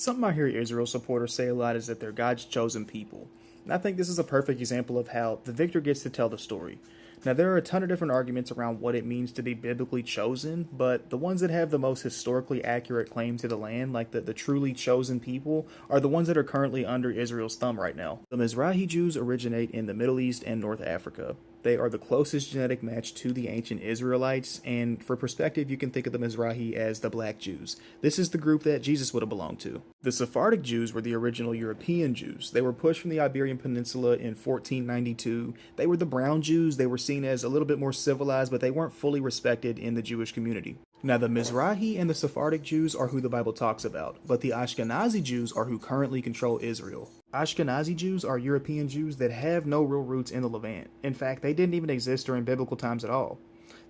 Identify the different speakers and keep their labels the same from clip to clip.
Speaker 1: Something I hear Israel supporters say a lot is that they're God's chosen people. And I think this is a perfect example of how the victor gets to tell the story. Now, there are a ton of different arguments around what it means to be biblically chosen, but the ones that have the most historically accurate claim to the land, like the truly chosen people, are the ones that are currently under Israel's thumb right now. The Mizrahi Jews originate in the Middle East and North Africa. They are the closest genetic match to the ancient Israelites, and for perspective, you can think of the Mizrahi as the Black Jews. This is the group that Jesus would have belonged to. The Sephardic Jews were the original European Jews. They were pushed from the Iberian Peninsula in 1492. They were the brown Jews. They were seen as a little bit more civilized, but they weren't fully respected in the Jewish community. Now, the Mizrahi and the Sephardic Jews are who the Bible talks about, but the Ashkenazi Jews are who currently control Israel. Ashkenazi Jews are European Jews that have no real roots in the Levant. In fact, they didn't even exist during biblical times at all.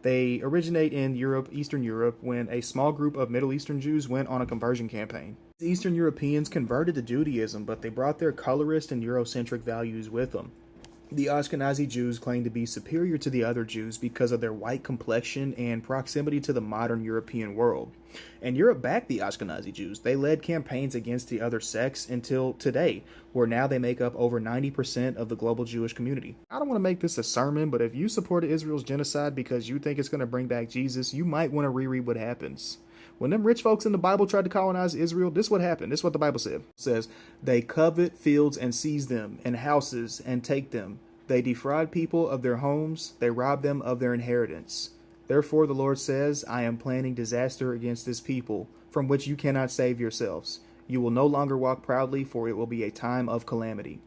Speaker 1: They originate in Europe, Eastern Europe, when a small group of Middle Eastern Jews went on a conversion campaign. The Eastern Europeans converted to Judaism, but they brought their colorist and Eurocentric values with them. The Ashkenazi Jews claim to be superior to the other Jews because of their white complexion and proximity to the modern European world. And Europe backed the Ashkenazi Jews. They led campaigns against the other sects until today, where now they make up over 90% of the global Jewish community. I don't want to make this a sermon, but if you support Israel's genocide because you think it's going to bring back Jesus, you might want to reread what happens. When them rich folks in the Bible tried to colonize Israel, this is what happened. This is what the Bible said. It says, they covet fields and seize them, and houses and take them. They defraud people of their homes. They rob them of their inheritance. Therefore the Lord says, I am planning disaster against this people, from which you cannot save yourselves. You will no longer walk proudly, for it will be a time of calamity.